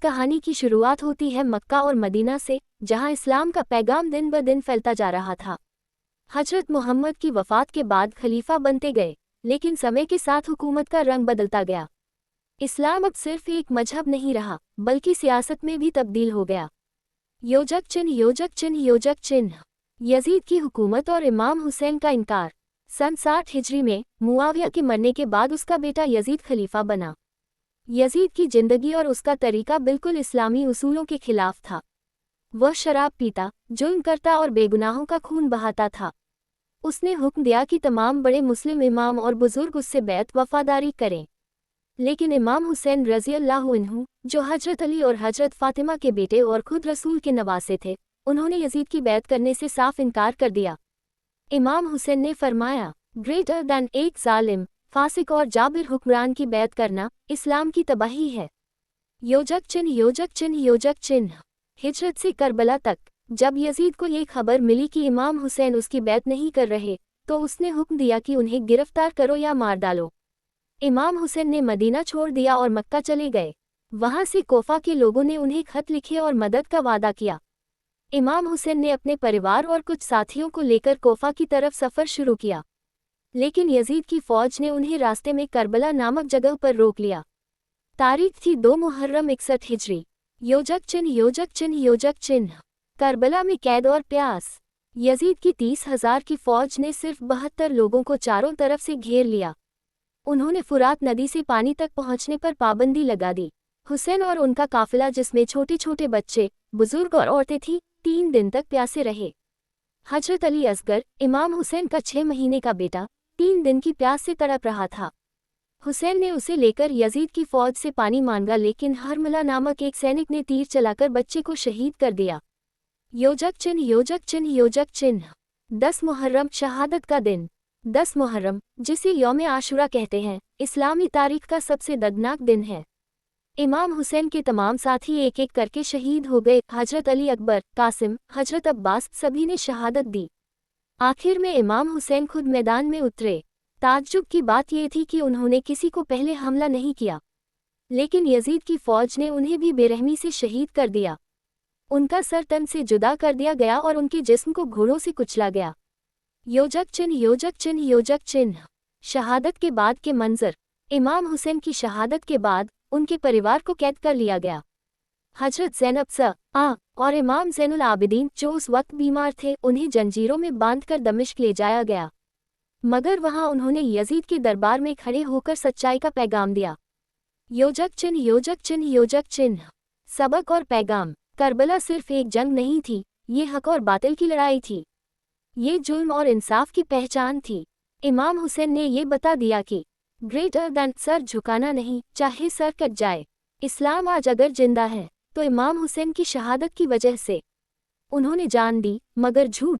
कहानी की शुरुआत होती है मक्का और मदीना से, जहां इस्लाम का पैगाम दिन ब दिन फैलता जा रहा था। हजरत मोहम्मद की वफ़ात के बाद खलीफा बनते गए, लेकिन समय के साथ हुकूमत का रंग बदलता गया। इस्लाम अब सिर्फ एक मजहब नहीं रहा, बल्कि सियासत में भी तब्दील हो गया। योजक चिन्ह योजक चिन्ह योजक चिन्ह। यजीद की हुकूमत और इमाम हुसैन का इनकार। सन 60 हिजरी में मुआविया के मरने के बाद उसका बेटा यजीद खलीफा बना। यजीद की जिंदगी और उसका तरीका बिल्कुल इस्लामी उसूलों के खिलाफ था। वह शराब पीता, जुल्म करता और बेगुनाहों का खून बहाता था। उसने हुक्म दिया कि तमाम बड़े मुस्लिम इमाम और बुजुर्ग उससे बैत वफादारी करें। लेकिन इमाम हुसैन रज़ियल्लाहु अन्हु, जो हजरत अली और हजरत फातिमा के बेटे और खुद रसूल के नवासे थे, उन्होंने यजीद की बैत करने से साफ इनकार कर दिया। इमाम हुसैन ने फरमाया, ग्रेटर दैन एक जालिम, फासिक और जाबिर हुक्मरान की बैत करना इस्लाम की तबाही है। योजक चिन्ह योजक चिन्ह योजक चिन्ह। हिजरत से करबला तक, जब यजीद को ये खबर मिली कि इमाम हुसैन उसकी बैत नहीं कर रहे, तो उसने हुक्म दिया कि उन्हें गिरफ्तार करो या मार डालो। इमाम हुसैन ने मदीना छोड़ दिया और मक्का चले गए। वहां से कोफा के लोगों ने उन्हें खत लिखे और मदद का वादा किया। इमाम हुसैन ने अपने परिवार और कुछ साथियों को लेकर कोफा की तरफ सफ़र शुरू किया, लेकिन यजीद की फ़ौज ने उन्हें रास्ते में करबला नामक जगह पर रोक लिया। तारीख थी 2 मुहर्रम 61 हिजरी। योजक चिन्ह योजक चिन्ह योजक चिन्ह। करबला में कैद और प्यास। यजीद की 30,000 की फ़ौज ने सिर्फ 72 लोगों को चारों तरफ से घेर लिया। उन्होंने फुरात नदी से पानी तक पहुंचने पर पाबंदी लगा दी। हुसैन और उनका काफिला, जिसमें छोटे छोटे बच्चे, बुजुर्ग और औरतें थीं, 3 दिन तक प्यासे रहे। हजरत अली असगर, इमाम हुसैन का 6 महीने का बेटा, 3 दिन की प्यास से तड़प रहा था। हुसैन ने उसे लेकर यजीद की फ़ौज से पानी मांगा, लेकिन हरमला नामक एक सैनिक ने तीर चलाकर बच्चे को शहीद कर दिया। योजक चिन्ह योजक चिन्ह योजक चिन्ह। 10 मुहर्रम, शहादत का दिन। 10 मुहर्रम, जिसे यौम आशुरा कहते हैं, इस्लामी तारीख का सबसे दर्दनाक दिन है। इमाम हुसैन के तमाम साथी एक एक करके शहीद हो गए। हजरत अली अकबर, कासिम, हजरत अब्बास, सभी ने शहादत दी। आखिर में इमाम हुसैन खुद मैदान में उतरे। ताज्जुब की बात यह थी कि उन्होंने किसी को पहले हमला नहीं किया, लेकिन यजीद की फ़ौज ने उन्हें भी बेरहमी से शहीद कर दिया। उनका सर तन से जुदा कर दिया गया और उनके जिस्म को घोड़ों से कुचला गया। योजक चिन्ह योजक चिन्ह योजक चिन्ह। शहादत के बाद के मंजर। इमाम हुसैन की शहादत के बाद उनके परिवार को कैद कर लिया गया। हजरत ज़ैनब स.आ. और इमाम ज़ैनुल आबिदीन, जो उस वक्त बीमार थे, उन्हें जंजीरों में बांधकर दमिश्क ले जाया गया, मगर वहां उन्होंने यजीद के दरबार में खड़े होकर सच्चाई का पैगाम दिया। योजक चिन्ह योजक चिन्ह योजक चिन्ह। सबक और पैगाम। करबला सिर्फ एक जंग नहीं थी, ये हक और बातिल की लड़ाई थी। ये जुल्म और इंसाफ की पहचान थी। इमाम हुसैन ने ये बता दिया कि ग्रेटर दैन सर झुकाना नहीं, चाहे सर कट जाए। इस्लाम आज अगर जिंदा है तो इमाम हुसैन की शहादत की वजह से। उन्होंने जान दी, मगर झूठ